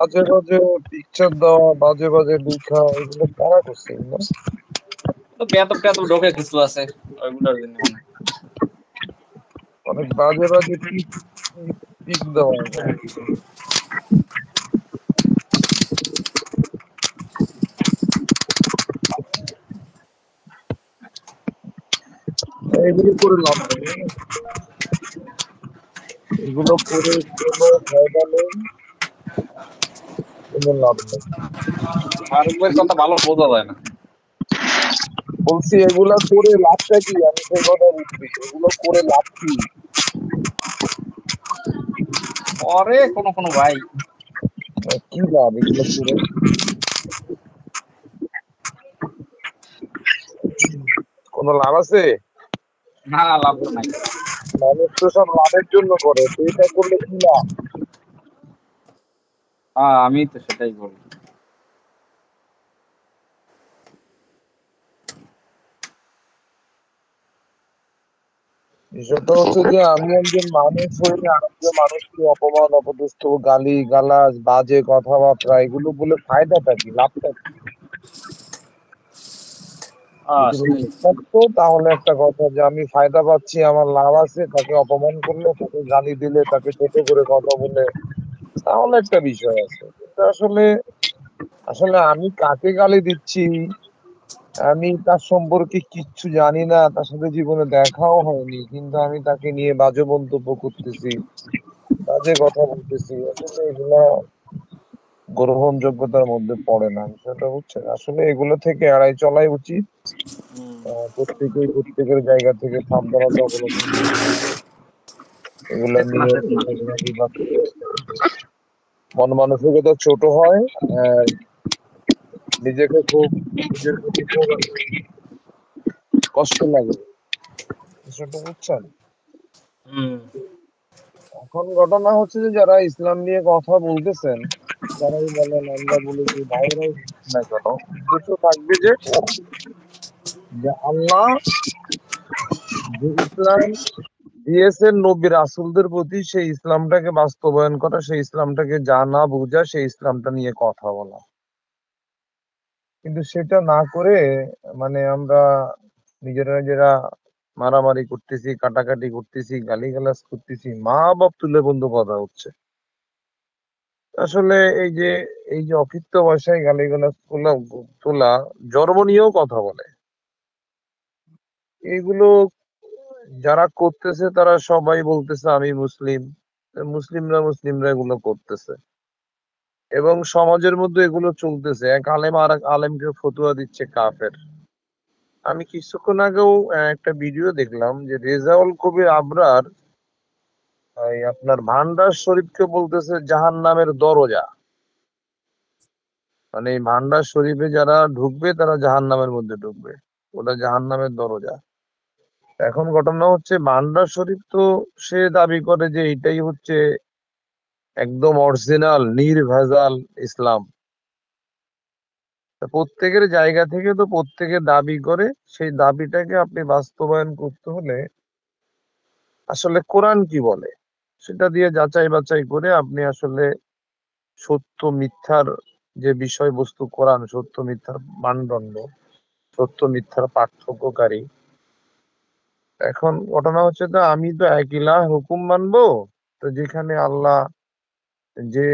বাজে বাজে পিকচার দেওয়া, বাজে বাজে লেখা, এগুলো কারা করছে এগুলো? তো বেতব টেতব ঢোকে কিছু আছে ওইগুলোর জন্য মনে হয়। অনেক বাজে বাজে পিক পিক দেওয়া এগুলো। এগুলো করে লাভ নেই, এগুলো করে কোনো ফায়দা নেই, কোনো লাভ নেই। ফারুকের কথা ভালো বোঝা যায় না। বলছি এগুলা করে লাভটা কি, আমি সেই কথা বলছি, এগুলো করে লাভ কি? পরে কোনো কোনো ভাই কি লাভ এগুলো করে? কোনো লাভ আছে? না লাভ তো নাই। মানুষ তো সব লাভের জন্য করে, তো এটা করলে কি লাভ? হ্যাঁ আমি তো সেটাই বলি। বিষয়টা হচ্ছে যে আমি একজন মানুষ হয়ে আরেকজন মানুষকে অপমান, অপদস্থ, গালি গালাজ, বাজে কথাবার্তা এগুলো বলে ফায়দাটা কি, লাভটা কি? হ্যাঁ যদি সেটাই। লাভ থাকতো তাহলে একটা কথা, যে আমি ফায়দা পাচ্ছি, আমার লাভ আছে, তাকে অপমান করলে, তাকে গালি দিলে, তাকে ছোট করে কথা বলে, তাহলে একটা বিষয় আছে। কিন্তু আসলে আসলে আমি কাকে গালি দিচ্ছি, আমি তার সম্পর্কে কিচ্ছু জানি না, তার সাথে জীবনে দেখাও হয়নি, কিন্তু আমি তাকে নিয়ে বাজে মন্তব্য করতেছি, বাজে কথা বলতেছি, আসলে এগুলা গ্রহণযোগ্যতার মধ্যে পড়ে না। সেটা হচ্ছে আসলে এগুলো থেকে এড়াই চলাই উচিত। প্রত্যেকেই প্রত্যেকের জায়গা থেকে সাবধানতা অবলম্বন করতে হবে। এগুলা শেষ না নিয়ে শেষ না। বিভাগ করে মন মানসিকতা ছোট হয়, আর নিজেকে খুব, নিজের প্রতি খুব কষ্ট লাগে, বিষয়টা বুঝছেন? হুম। এখন ঘটনা হচ্ছে যে যারা ইসলাম নিয়ে কথা বলতেছেন, যারাই বলেন, আমরা বলি যে ভাইরাই না কেন, উদ্দেশ্য থাকবে যে যে আল্লাহ যে ইসলাম দিয়েছেন নবী রাসূলদের প্রতি, সেই ইসলামটাকে বাস্তবায়ন করা, সেই ইসলামটাকে জানা বোঝা, সেই ইসলামটা নিয়ে কথা বলা। কিন্তু সেটা না করে মানে আমরা নিজেরা নিজেরা মারামারি করতেছি, কাটাকাটি করতেছি, গালিগালাজ করতেছি, মা বাপ তুলে বন্ধু কথা হচ্ছে। আসলে এই যে অকৃত্য ভাষায় গালিগালাজ তোলা তোলা, জন্ম নিয়েও কথা বলে, এগুলো যারা করতেছে তারা সবাই বলতেছে আমি মুসলিম, মুসলিমরা মুসলিমরা এগুলো করতেছে, এবং সমাজের মধ্যে এগুলো চলতেছে। এক আলেম আর এক আলেমকে ফতুয়া দিচ্ছে কাফের। আমি কিছুক্ষণ আগেও একটা ভিডিও দেখলাম যে রেজাউল কবির আবরার এই আপনার ভান্ডার শরীফকে বলতেছে জাহান্নামের দরজা। মানে এই ভান্ডার শরীফে যারা ঢুকবে তারা জাহান্নামের মধ্যে ঢুকবে, ওটা জাহান্নামের দরজা। এখন ঘটনা হচ্ছে ভান্ডার শরীফ তো সে দাবি করে যে এটাই হচ্ছে একদম অরিজিনাল নির্ভেজাল ইসলাম। তা প্রত্যেকের জায়গা থেকে তো প্রত্যেকে দাবি করে, সেই দাবিটাকে আপনি বাস্তবায়ন করতে হলে আসলে কোরআন কি বলে সেটা দিয়ে যাচাই বাছাই করে আপনি আসলে সত্য মিথ্যার যে বিষয়বস্তু, কোরআন সত্য মিথ্যার মানদণ্ড, সত্য মিথ্যার পার্থক্যকারী। এখন ঘটনা হচ্ছে, তো আমি তো এক ইলাহ হুকুম মানবো, তো যেখানে আল্লাহ যে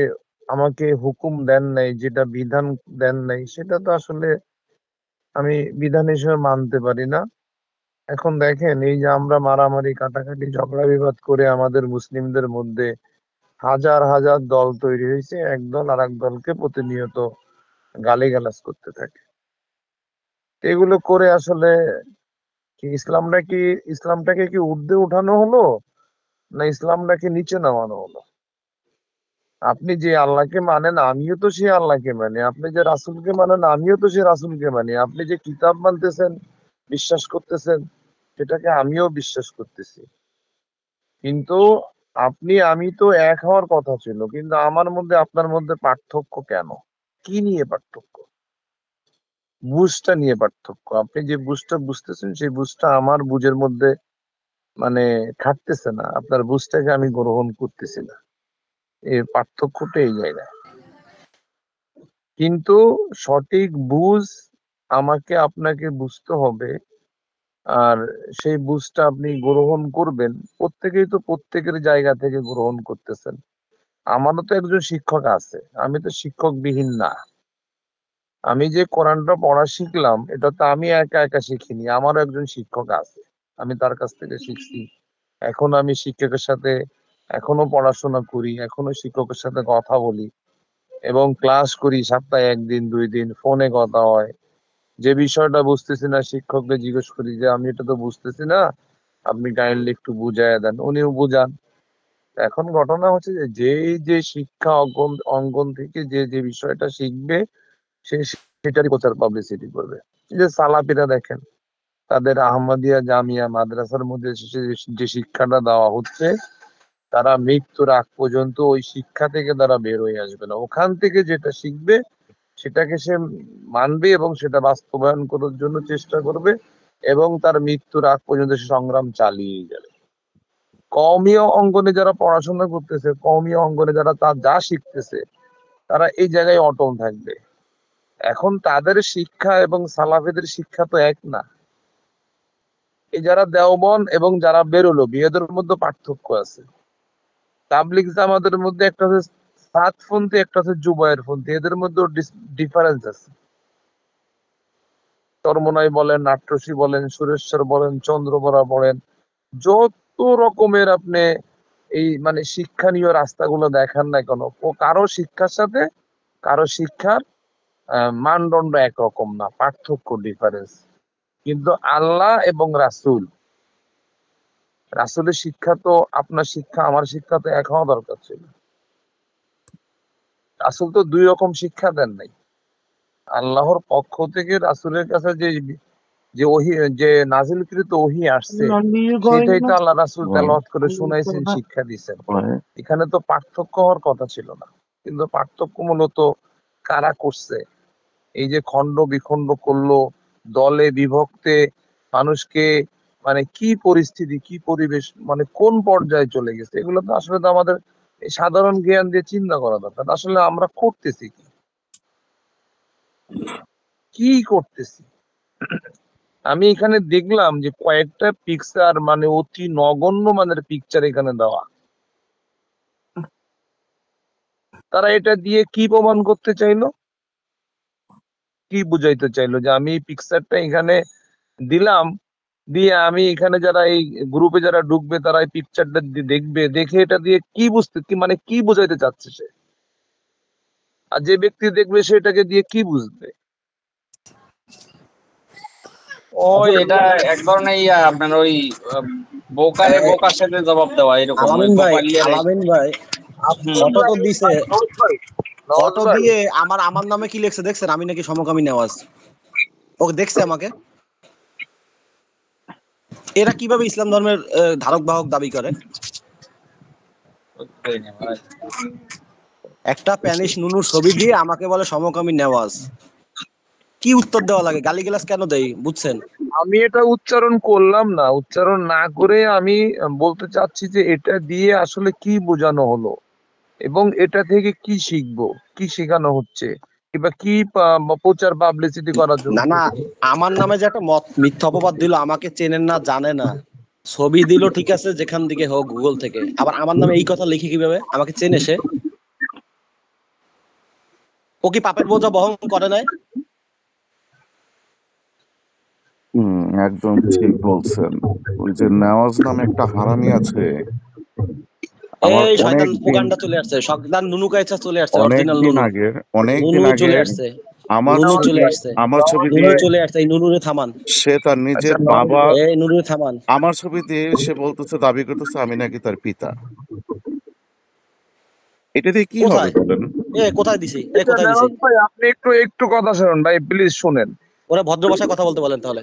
আমাকে হুকুম দেন নাই, যেটা বিধান দেন নাই, সেটা তো আসলে আমি বিধান হিসেবে মানতে পারি না। এখন দেখেন এই যে আমরা মারামারি কাটাকাটি ঝগড়া বিবাদ করে আমাদের মুসলিমদের মধ্যে হাজার হাজার দল তৈরি হয়েছে, একদল আর এক দলকে প্রতিনিয়ত গালিগালাজ করতে থাকে। এগুলো করে আসলে কি ইসলামটাকে কি ঊর্ধ্বে উঠানো হলো, না ইসলামটাকে নিচে নামানো হলো? আপনি যে আল্লাহকে মানেন আমিও তো সেই আল্লাহকে মানি, আপনি যে রাসূলকে মানেন আমিও তো সেই রাসূলকে মানি, আপনি যে কিতাব মানতেছেন, বিশ্বাস করতেছেন, সেটাকে আমিও বিশ্বাস করতেছি। কিন্তু আপনি আমি তো এক হওয়ার কথা ছিল, কিন্তু আমার মধ্যে আপনার মধ্যে পার্থক্য কেন? কি নিয়ে পার্থক্য? বুঝটা নিয়ে পার্থক্য। আপনি যে বুঝটা বুঝতেছেন সেই বুঝটা আমার বুঝের মধ্যে মানে খাটতেছে না, আপনার বুঝটাকে আমি গ্রহণ করতেছি না। এর পার্থক্যটা এই জায়গায়। কিন্তু সঠিক বুঝ আমাকে আপনাকে বুঝতে হবে। আর সেই বুঝটা আপনি গ্রহণ করবেন, প্রত্যেকেই তো প্রত্যেকের জায়গা থেকে গ্রহণ করতেছেন। আমারও তো একজন শিক্ষক আছে, আমি তো শিক্ষকবিহীন না। আমি যে কোরআনটা পড়া শিখলাম এটা তো আমি একা একা শিখিনি, আমারও একজন শিক্ষক আছে, আমি তার কাছ থেকে শিখছি। এখন আমি শিক্ষকের সাথে এখনো পড়াশোনা করি, এখনো শিক্ষকের সাথে কথা বলি এবং ক্লাস করি, সপ্তাহে 1 দিন 2 দিন ফোনে কথা হয়। যে বিষয়টা বুঝতেছি না শিক্ষককে জিজ্ঞেস করি যে আমি এটা তো বুঝতেছি না, আপনি কাইন্ডলি একটু বুঝাইয়া দেন, উনিও বুঝান। এখন ঘটনা হচ্ছে যে যে শিক্ষা অঙ্গন অঙ্গন থেকে যে যে বিষয়টা শিখবে সে সেটারই প্রচার পাবলিসিটি করবে। এই যে সালাফিরা দেখেন, তাদের আহমদিয়া জামিয়া মাদ্রাসার মধ্যে যে শিক্ষাটা দেওয়া হচ্ছে, তারা মৃত্যুর আগ পর্যন্ত ওই শিক্ষা থেকে তারা বের হয়ে আসবে না। ওখান থেকে যেটা শিখবে সেটাকে সে মানবে এবং সেটা বাস্তবায়ন করার জন্য চেষ্টা করবে এবং তার মৃত্যুর আগ পর্যন্ত সে সংগ্রাম চালিয়ে যাবে। কওমীয় অঙ্গনে যারা পড়াশোনা করতেছে, কওমীয় অঙ্গনে যারা তা যা শিখতেছে, তারা এই জায়গায় অটল থাকবে। এখন তাদের শিক্ষা এবং সালাফিদের শিক্ষা তো এক না। এই যারা দেওবন্দ এবং যারা বেরোলো এদের মধ্যে পার্থক্য আছে। তাবলিগ জামাতের মধ্যে একটা হচ্ছে সাতপন্থী, একটা হচ্ছে জুবায়ের পন্থী, এদের মধ্যে ডিফারেন্স আছে। চরমোনাই বলেন, নাট্যসী বলেন, সুরেশ্বর বলেন, চন্দ্রবরা বলেন, যত রকমের আপনি এই মানে শিক্ষণীয় রাস্তাগুলো দেখান না কেন, ও কারো শিক্ষার সাথে কারো শিক্ষার মানদণ্ড একরকম না, পার্থক্য ডিফারেন্স। কিন্তু আল্লাহ এবং রাসূল, রাসূলের শিক্ষা তো আপনার শিক্ষা আমার শিক্ষা তো এক হওয়া দরকার ছিল। রাসূল তো 2 রকম শিক্ষা দেন নাই। আল্লাহর পক্ষ থেকে রাসূলের কাছে যে যে ওহী, যে নাজিলকৃত ওহী আসছে, সেটাই তো আল্লাহ রাসূল তেলাওয়াত করে শুনাইছেন, শিক্ষা দিয়েছেন। এখানে তো পার্থক্য হওয়ার কথা ছিল না। কিন্তু পার্থক্য মূলত কারা করছে? এই যে খণ্ড বিখণ্ড করলো, দলে বিভক্তে মানুষকে, মানে কি পরিস্থিতি, কি পরিবেশ, মানে কোন পর্যায়ে চলে গেছে, এগুলো তো আসলে তো আমাদের এই সাধারণ জ্ঞান দিয়ে চিন্তা করা দরকার। আসলে আমরা করতেছি কি, কি করতেছি? আমি এখানে দেখলাম যে কয়েকটা পিকচার, মানে অতি নগণ্য মানের পিকচার এখানে দেওয়া। তারা এটা দিয়ে কি প্রমাণ করতে চাইলো, কি বুঝাইতে চাইলো? যে আমি এই পিকচারটা এখানে দিলাম, দিয়ে আমি এখানে যারা এই গ্রুপে যারা ঢুকবে তারা এই পিকচারটা দেখবে, দেখে এটা দিয়ে কি বুঝতে, কি মানে কি বুঝাইতে চাচ্ছে সে? আর যে ব্যক্তি দেখবে সেটাকে দিয়ে কি বুঝবে? ওই এটা এক ধরনের আপনার ওই বোকারে বোকার সাথে জবাব দেওয়া এরকম, ওই আলামিন ভাই, গোপালিয়ারে। আলামিন ভাই ফটো তো দিছে। ফটো দিয়ে আমার আমার নামে কি লিখছে দেখছেন? আমি নাকি সমকামী নেওয়াজ। ওকে দেখছে আমাকে। এরা কিভাবে ইসলাম ধর্মের ধারক বাহক দাবি করে? একটা প্যানিশ নুনুর ছবি দিয়ে আমাকে বলে সমকামী নেওয়াজ। কি উত্তর দেওয়া লাগে? গালিগালাজ কেন দেই বুঝছেন? আমি এটা উচ্চারণ করলাম না, উচ্চারণ না করে আমি বলতে চাচ্ছি যে এটা দিয়ে আসলে কি বোঝানো হলো এবং এটা থেকে কি শিখবো, কি শেখানো হচ্ছে, কিংবা কি প্রচার পাবলিসিটি করার জন্য। না না, আমার নামে যে একটা মিথ্যা অপবাদ দিল, আমাকে চেনেন না, জানে না, ছবি দিল ঠিক আছে, যেখান থেকে হোক, গুগল থেকে, আবার আমার নামে এই কথা লিখে কিভাবে? আমাকে চেনে সে? ও কি পাপের বোঝা বহন করে নাই? একদম ঠিক বলছেন। ওই যে নেওয়াজ নামে একটা হারামি আছে, আমার এই শয়তান অনেকদিন উগান্ডা চলে আসছে, শয়তান নুনু কাইচা চলে আসছে, অরিজিনাল অনেকদিন নুনু। আগের অনেকদিন নুনু চলে আগের আসছে, আমার নুনু ছবি চলে আসছে, আমার ছবি নুনু দিয়ে চলে আসছে। এই নুনুরে থামান, সে তার আচ্ছা, নিজের বাবা, এই নুনুরে থামান। আমার ছবি দিয়ে সে বলতেছে, দাবি করতেছে আমি নাকি তার পিতা। এটা দিয়ে কি হবে কোথায়? বলেন? কোথায় দিছি? আচ্ছা, কোথায় দিছি? নেওয়াজ ভাই আপনি একটু একটু কথা শুনুন ভাই, প্লিজ শুনেন। ওরা ভদ্র ভাষায় কথা বলতে বলেন তাহলে।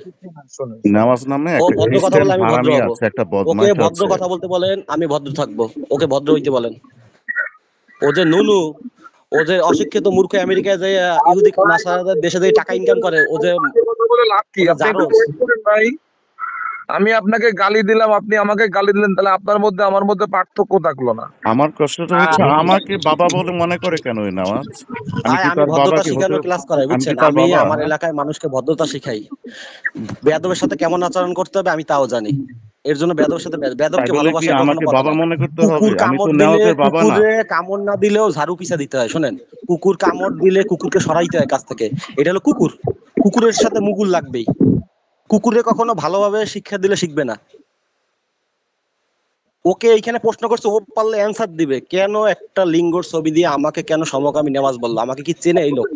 শুনেন নেওয়াজ নামে ও একটা ভদ্র কথা খ্রিস্টান বলে আমি ভদ্র হারামি হব। আছে, একটা ওকে বদমাইশ ভদ্র আছে। কথা বলতে বলেন, আমি ভদ্র থাকবো। ওকে ভদ্র হইতে বলেন। ও যে নুনু, ও যে অশিক্ষিত মূর্খ, আমেরিকায় যে ইহুদি নাসারাদের দেশে যে টাকা ইনকাম করে, ও যে কথা বলে লাভ কি? ও যে আপনি একটু জারজ। ওয়েট করেন ভাই, আমি আপনাকে গালি দিলাম, আপনি আমাকে গালি দিলেন, তাহলে আপনার মধ্যে আমার মধ্যে পার্থক্য থাকলো না। আমার প্রশ্নটা হচ্ছে আমাকে বাবা বলে মনে করে কেন এই নামাজ? আমি ভাই কি আমি তার বাবা ভদ্রতা কি হতে শিখানোর ক্লাস করাই, আমি কি বুঝছেন? তার আমি বাবা? আমার হ্যাঁ, এলাকায় মানুষকে ভদ্রতা শিখাই, বেয়াদবের সাথে কেমন আচরণ করতে হবে আমি তাও জানি। এর জন্য বেয়াদবের সাথে তাই বেয়াদবকে বলে কি ভালোবাসায় কখনো আমাকে পড়ে বাবা না। মনে করতে হবে? কুকুর আমি তো কামড় দিলে নেওয়াজের বাবা না। কুকুরে কামড় না দিলেও ঝাড়ু পিছা দিতে হয়। শোনেন, কুকুর কামড় দিলে কুকুরকে সরাইতে হয় কাছ থেকে। এটা হলো কুকুর, কুকুরের সাথে মুগুর লাগবেই। কুকুরে কখনো ভালোভাবে শিক্ষা দিলে শিখবে না। ওকে এইখানে প্রশ্ন করছে, ও পারলে অ্যান্সার দিবে। কেন একটা লিঙ্গর ছবি দিয়ে আমাকে কেন সমকামী নেওয়াজ বললো? আমাকে কি চেনে এই লোক?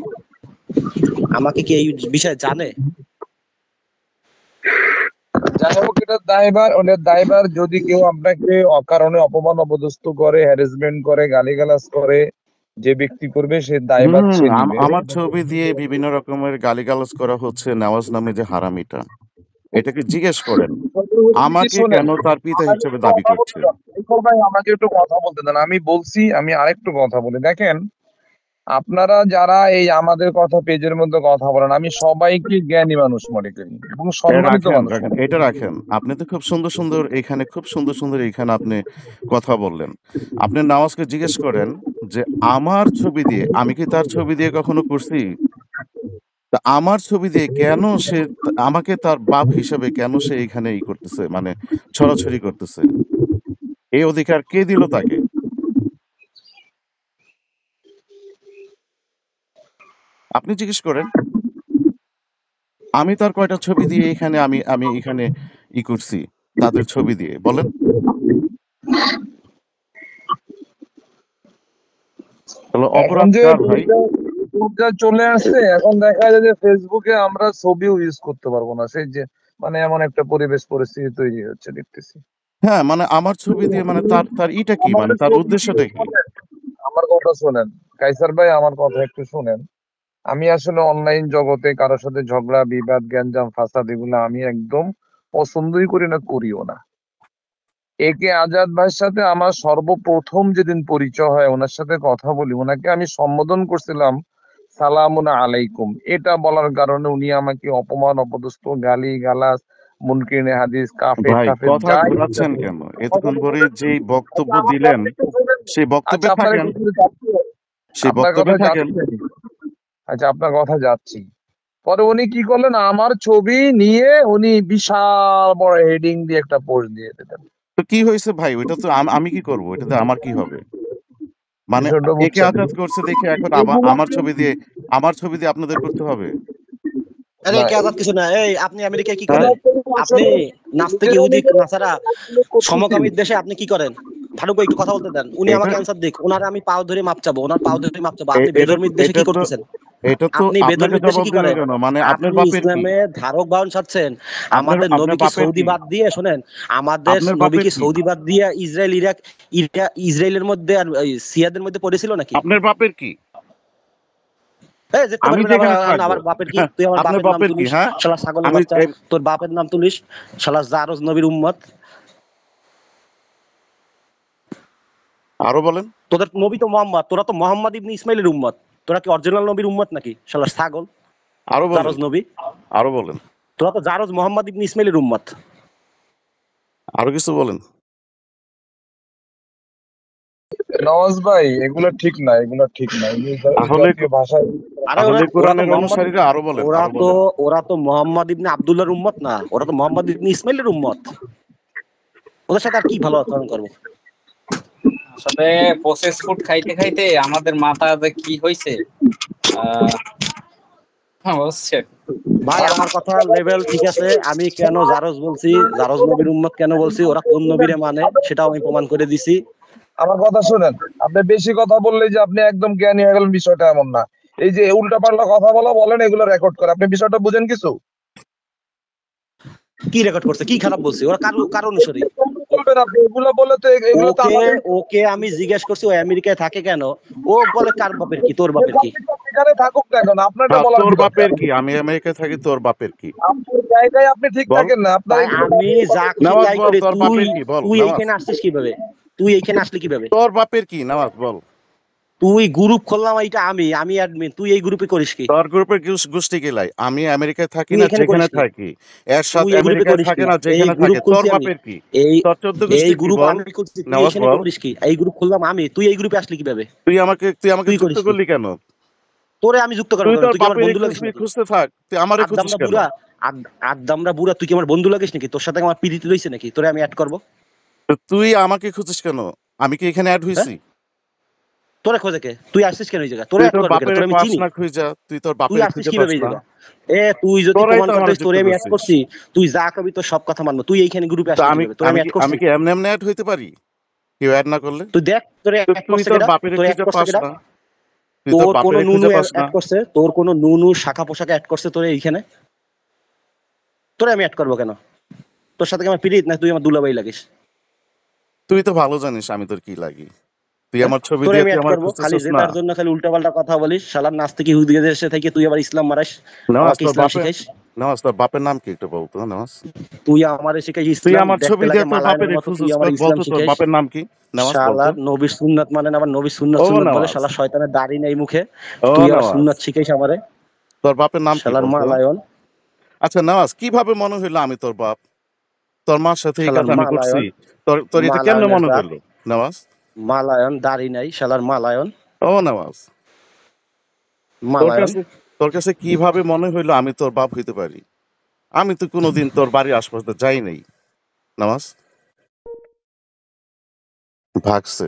আমাকে কি এই বিষয়ে জানে? যাই হোক, এটা দায়ভার, ওদের দায়ভার। যদি কেউ আপনাকে অকারণে অপমান অপদস্থ করে, হ্যারাসমেন্ট করে, গালিগালাজ করে, যে ব্যক্তি করবে সে দায়ভার সে নিবে। আমার ছবি দিয়ে বিভিন্ন রকমের গালিগালাজ করা হচ্ছে নেওয়াজ নামে যে হারামিটা, এটাকে জিজ্ঞেস করেন আমাকে শোনেন, কেন তার পিতা আমাকে হিসেবে একটু দাবি কথা বলতে করছে। দাও। নিকোল ভাই, আমাকে একটু কথা বলতে দেন। আমি বলছি, আমি আরেকটু কথা বলি। দেখেন, আপনারা যারা এই আমাদের কথা পেজের মধ্যে কথা বলেন, আমি সবাইকে জ্ঞানী মানুষ মনে করি এবং সম্মানিত রাখেন মানুষ রাখেন মনে এটা রাখেন। আপনি তো খুব সুন্দর সুন্দর এখানে খুব সুন্দর সুন্দর এখানে আপনি কথা বললেন। আপনি নওয়াজকে জিজ্ঞেস করেন যে আমার ছবি দিয়ে আমি কি তার ছবি দিয়ে কখনো করছি? তা আমার ছবি দিয়ে কেন সে আমাকে তার বাপ হিসেবে কেন সে এখানে করতেছে, মানে ছড়াছড়ি করতেছে? এই অধিকার কে দিল তাকে? আপনি জিজ্ঞেস করেন। আমি তার কয়টা ছবি দিয়ে এখানে আমি আমি এখানে করছি তাদের ছবি দিয়ে বলেন। তাহলে এখন অপরাধ যে কার ভাই? যুগটা চলে আসছে, এখন দেখা যায় যে ফেসবুকে আমরা ছবিও ইউজ করতে পারবো না। সেই যে মানে এমন একটা পরিবেশ পরিস্থিতি তৈরি হচ্ছে দেখতেছি। হ্যাঁ, মানে আমার ছবি দিয়ে মানে তার তার ইটা কি, মানে আমাদের তার ছবি দিয়ে উদ্দেশ্যটা কি? শোনেন, আমার কথা শোনেন, কাইসার ভাই আমার কথা একটু শোনেন। আমি আসলে অনলাইন জগতে কারোর সাথে ঝগড়া বিবাদ গ্যাঞ্জাম ফাসাদ এগুলো আমি একদম পছন্দই করি না, করিও না। একে আজাদ ভাইয়ের সাথে আমার সর্বপ্রথম যেদিন পরিচয় হয়, ওনার সাথে কথা বলি, ওনাকে আমি সম্বোধন করছিলাম সালামুন আলাইকুম। এটা বলার কারণে উনি আমাকে অপমান অপদস্থ গালি গালাজ মুনকিনে হাদিস কাফের ভাই টাফের কথা যাই ঘোরাচ্ছেন কেন? এতক্ষণ ধরে যেই বক্তব্য দিলেন সেই আচ্ছা, বক্তব্যে আপনার থাকেন, একটু যাচ্ছি, সেই আপনার বক্তব্যে কথা থাকেন। যাচ্ছি। আচ্ছা, আপনার কথা যাচ্ছি। পরে উনি কি করলেন, আমার ছবি নিয়ে উনি বিশাল বড় হেডিং দিয়ে একটা পোস্ট দিয়ে দিলেন। তো কি হয়েছে ভাই? ওইটা তো আমি কি করব? এটাতে আমার কি হবে? মানে বিষয়টা একে বুঝছেন? আঘাত করছে দেখে এখন এগুলো আমার ছবি দিয়ে আপনাদের করতে হবে? আরে না, কে আজাদ কিছু না। এই আপনি আমেরিকায় কি হ্যাঁ, করেন? আপনি আসলে নাস্তিক নিজেরা ইহুদি নিজেরা নাসারা করতেছি। সমকামীর দেশে আপনি কি করেন? ফারুক ভাই একটু কথা বলতে দেন। উনি এটা আমাকে অ্যান্সার দিক। ওনার আমি পাও ধরে মাপ চাবো, ওনার পাও ধরে মাপ চাবো। আপনি এটা বেধর্মীর দেশে এটা কি তো করতেছেন? এটা তো আপনি আপনাকে বেধর্মীর দেশে জবাব কি দেবে করেন? কেন? মানে আপনার আপনি বাপের কি? ইসলামে ধারক বাহন ছাড়ছেন। আমাদের আপনার নবী কি বাপের কি? সৌদিবাদ দিয়ে, শোনেন, আমাদের আপনার নবী বাপের কি কি? সৌদিবাদ দিয়ে ইসরায়েল ইরাক ইসরায়েলের মধ্যে আর সিয়াদের মধ্যে পড়েছিল নাকি? আপনার বাপের কি? এই যেতে আমি পারবি যে না আবার। এখানে থাকবো। আবার বাপের কি? তুই আমার আপনার বাপের নাম বাপের কি? তুলিস, হ্যাঁ, শালা ছাগলের আমি বাচ্চা। তোর বাপের নাম তুলিস, শালা জারজ নবীর উম্মত। আরো বলেন। তোদের নবী তো মোহাম্মদ, তোরা তো মোহাম্মদ ইবনে ইসমাইলের উম্মত। তোরা কি অরিজিনাল নবীর উম্মত নাকি? শালা ছাগল, আরো বলেন। জারজ নবী। আরো বলেন। তোরা তো জারজ মোহাম্মদ ইবনে ইসমাইলের উম্মত। আরো কিছু বলেন। নওয়াজ ভাই, এগুলো ঠিক না, এগুলো ঠিক না। এই আহলে জাতীয় ভাষা আরে ওরা আহলে ওরা তো কোরআনের মোহাম্মদ অনুসারীরা আরো বলেন, ওরা আরো তো বলেন। ওরা তো মোহাম্মদ ইবনে আব্দুল্লাহর উম্মত না, ওরা তো মোহাম্মদ ইবনে ইসমাইলের উম্মত। ওদের সাথে আর কি ভালো আচরণ করবো? আসলে প্রসেস ফুড খাইতে খাইতে আমাদের মাথা যে কি হয়েছে বুঝছেন। ভাই আমার কথা লেভেল ঠিক আছে। আমি কেন জারজ বলছি, জারজ নবীর উম্মত কেন বলছি, ওরা কোন নবীরে মানে সেটাও আমি প্রমাণ করে দিছি। আমার কথা শুনেন, আপনি বেশি কথা বললে যে আপনি একদম জ্ঞানী হয়ে গেলেন, বিষয়টা এমন না। এই যে উল্টাপাল্টা কথা বলেন, এগুলো রেকর্ড করে। আপনি বিষয়টা বুঝেন কিছু? কি রেকর্ড করছে? কি খারাপ বলছি? ওরা কারো কারো অনুসারী। বলবেন আপনি এগুলো বলে, তো এগুলো তো ওকে আমাদের ওকে আমি জিজ্ঞেস করছি ও আমেরিকায় থাকে কেন। ও বলে কার বাপের কি, তোর বাপের কি। এখানে থাকুক না কেন, আপনার এটা হ্যাঁ, বলার তোর কি দরকার? বাপের কি? আমি আমেরিকায় থাকি, তোর বাপের কি? আপনার জায়গায় আপনি ঠিক বল। থাকেন না, আপনার ভাই এগুলো আমি যা খুশি নওয়াজ তাই বল, করি। তোর তুই বাপের কি? বল তুই নওয়াজ। এইখানে আসছিস কিভাবে? তুই এইখানে আসলি কিভাবে? তোর বাপের কি? নওয়াজ বল। তুই গ্রুপ খুললাম, এইটা আমি অ্যাডমিন, তুই এই গ্রুপে করিস কি? তোর গ্রুপের গোষ্ঠী গেলাই, আমি আমেরিকায় থাকি তুই না এখানে যেখানে করিস কি? থাকি, এরশাদ তুই এই গ্রুপে আমেরিকায় করিস কি? থাকে না এই যেখানে গ্রুপ থাকে, তোর খুলছি আমি, বাপের কি? এই তোর 14 এই গোষ্ঠী কি গ্রুপ বল? আমি করছি, তুই নওয়াজ এখানে বল। করিস কি? এই গ্রুপ খুললাম আমি, তুই এই গ্রুপে আসলি কিভাবে? তুই আমাকে তুই যুক্ত করিস কি? করলি কেন? তোরে আমি যুক্ত করবো তুই কেন? তোর তুই কি আমার বাপের বন্ধু লাগিস খুঁজবি, নাকি? খুঁজতে থাক, তুই আমারে খুঁজিস আদ্দামরা কেন? বুড়া, আদ্দামরা বুড়া, তুই কি আমার বন্ধু লাগিস নাকি? তোর সাথে আমার পিরিতি রইছে নাকি? তোরে আমি অ্যাড করবো? তো তুই আমাকে খুঁজিস কেন? আমি কি এখানে অ্যাড হ্যাঁ, হইছি? তোরে খোঁজে কে? তুই আসছিস কেন এই জায়গায়? তোরে তুই অ্যাড তোর করবে কেন? বাপের তোরে আমি পাস চিনি? না খুঁজা, তুই তোর তুই বাপের আসছিস খুঁজে কিভাবে পাস এই না। জায়গায়? তুই যদি তোরাই প্রমাণ তো করতে আমার পারিস যুক্ত তোরে আমি অ্যাড করছিস। করছি, তুই যা কবি তোর সব কথা মানবো। তুই এইখানে গ্রুপে তো আসলি আমি কিভাবে? তোরে আমি আমি কি অ্যাড আমি করছি? কি এমনি এমনি অ্যাড হইতে পারি? কেউ অ্যাড না করলে? তুই দেখ তোরে তো অ্যাড তুই করছে তোর কেডা? বাপের তোরে অ্যাড খুঁজে করছে পাস কেডা? না। তুই তোর তোর কোনো বাপের নুনু খুঁজে পাস না। অ্যাড করছে? তোর কোনো নুনু শাখা পোশাকে অ্যাড করছে তোরে এইখানে? তোরে আমি অ্যাড করবো কেন? তোর সাথে কি আমার পিরিত না তুই আমার দুলাভাই লাগিস? তুই তো ভালো জানিস আমি তোর কি লাগি। তুই হ্যাঁ, আমার ছবি তোরে দিয়ে আমি তুই অ্যাড আমার করবো খালি খুঁজতেছিস না। জেতার জন্য, খালি উল্টাপাল্টা কথা বলিস। শালার নাস্তিক ইহুদি দেশে থেকে তুই আবার ইসলাম মারাস, নওয়াজ আমাকে তোর ইসলাম বাপের শিখাইস। নওয়াজ তোর বাপের নাম কি একটু বলতো নওয়াজ? তুই আমারে শিখাইস তুই ইসলাম, আমার দেখতে ছবি লাগে দিয়ে তোর বাপের মালায়নের মতো, তুই খুঁজছিস, আমার ইসলাম বলতো তোর শিখাইস। বাপের নাম কি? নওয়াজ বলতো। শালার নবীর সুন্নাত মানে আবার নবীর সুন্নাত ও সুন্নাত বলে, নওয়াজ, শালা শয়তানের দাড়ি নেই মুখে, ও তুই আবার নওয়াজ, সুন্নাত শিখাইস আমারে? তোর বাপের নাম কি শালার বলতো? মালায়ন, আচ্ছা নওয়াজ, কিভাবে মনে হইলো আমি তোর বাপ? তোর মার সাথে এই শালার কাজ আমি করছি? মালায়ন, তোর তোর এটা কেমনে মালায়নের মনে জাত, হইলো নওয়াজ? মালায়ন দাড়ি নাই, শালার মালায়ন, ও নওয়াজ, তোর মালায়ন। কাছে তোর কাছে কিভাবে মনে হইলো আমি তোর বাপ হইতে পারি? আমি তো কোনোদিন তোর বাড়ির আশপাশে যাই নাই। নওয়াজ ভাগছে।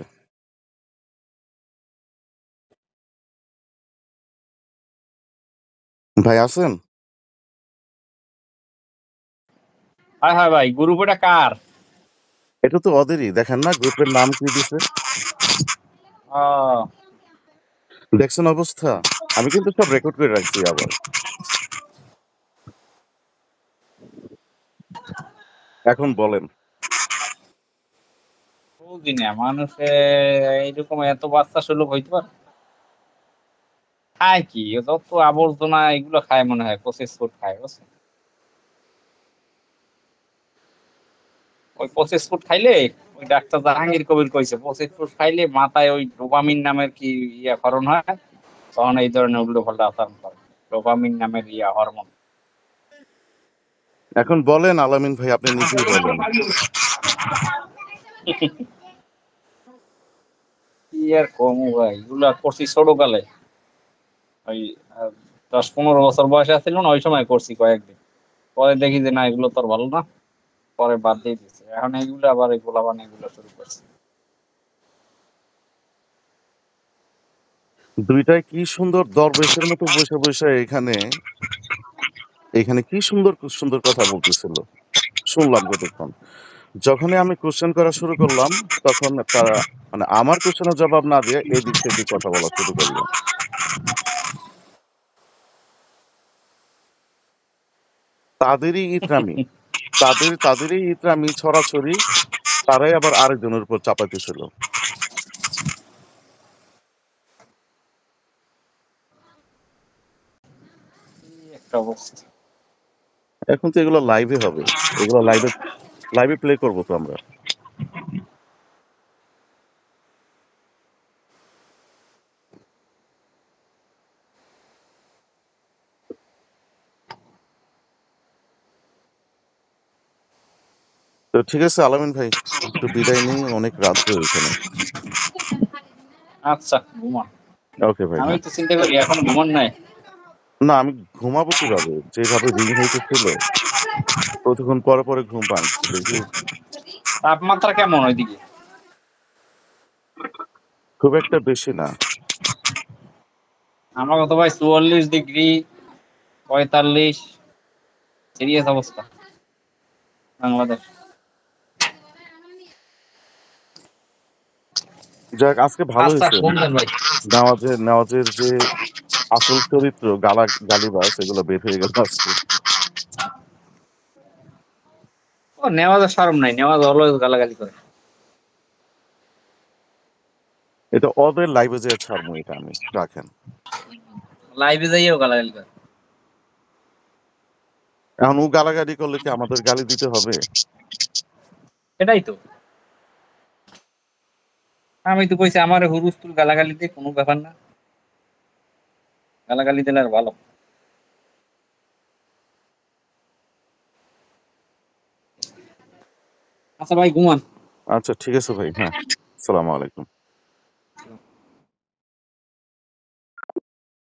ভাই আছেন? হায় হায় ভাই, গ্রুপ এটা কার? এটা তো ওদেরই, দেখেন না গ্রুপের নাম কি দিছে? ও, দেখছেন অবস্থা? আমি কিন্তু সব রেকর্ড করে রাখছি আবার। এখন বলেন। বুঝি না মানুষে এইরকম এত বাচ্চা সুলভ হইতে পারে? খায় কি যত আবর্জনা এগুলো খায়, মনে হয় প্রসেস ফুড খায়, বুঝছেন? ওই প্রসেস ফুড খাইলে, ওই ডাক্তার জাহাঙ্গীর কবির কইছে প্রসেস ফুড খাইলে মাথায় ওই ডোপামিন নামের কি ক্ষরণ হয়, তখন এই ধরনের উল্টো পাল্টা আচরণ করে। ডোপামিন নামের হরমোন। এখন বলেন আলামিন ভাই, আপনি নিজেই বলেন। কি আর কমু ভাই, এগুলা করছি ছোটকালে। ওই 10-15 বছর বয়সে ছিল না, ওই সময় করছি কয়েকদিন। পরে দেখি যে না, এগুলো তোর ভালো না, পরে বাদ দিয়ে দিচ্ছি। এখন এগুলো আবার এগুলো বানিয়ে এগুলো শুরু করছি। দুইটাই কি সুন্দর দরবেশের মতো বসে বসে এখানে এখানে কি সুন্দর সুন্দর কথা বলতেছিল, শুনলাম কতক্ষণ। যখনই আমি কোশ্চেন করা শুরু করলাম, তখন তারা মানে আমার কোশ্চেনের জবাব না দিয়ে এদিক সেদিক কথা বলা শুরু করলো। তাদেরই ইতরামি, তাদেরই ইতরামি ছড়াছড়ি, তারাই আবার আরেকজনের উপর চাপাইতেছিল। কি একটা অবস্থা। এখন তো এগুলো লাইভে হবে, এগুলো লাইভে লাইভে প্লে করবো তো আমরা। তো ঠিক আছে আলামিন ভাই, একটু বিদায় নিই, অনেক রাত্রে এখানে। আচ্ছা, ঘুমান। ওকে ভাই, আমি হ্যাঁ। তো চিন্তা করি এখন ঘুমান নাই। না আমি ঘুমাবো কিভাবে, যেভাবে রিং হইতেছিল কতক্ষণ পরে পরে ঘুম ভাঙছে দেখি। তাপমাত্রা কেমন ওইদিকে? খুব একটা বেশি না। আমার কত ভাই 44 ডিগ্রি, 45, সিরিয়াস অবস্থা বাংলাদেশ। যাক আজকে ভালো আচ্ছা, হয়েছে। শুনলেন ভাই? নেওয়াজের যে আসল চরিত্র গালিবাজ এগুলো বের হয়ে গেল আজকে। ও, নেওয়াজের শরম নাই, নেওয়াজ অলওয়েজ গালাগালি করে। এটা ওদের লাইভে যে ছাড়বো, এটা আমি রাখেন। লাইভে যাইও গালাগালি করে। এখন ও গালাগালি করলে কি আমাদের গালি দিতে হবে? এটাই তো। আমি তো কইছি আমার হুরুস্তুল গালাগালি দিয়ে কোনো ব্যাপার না, গালাগালি দিলে আর ভালো। আচ্ছা ভাই ঘুমান। আচ্ছা ঠিক আছে ভাই, হ্যাঁ, আসসালামু আলাইকুম।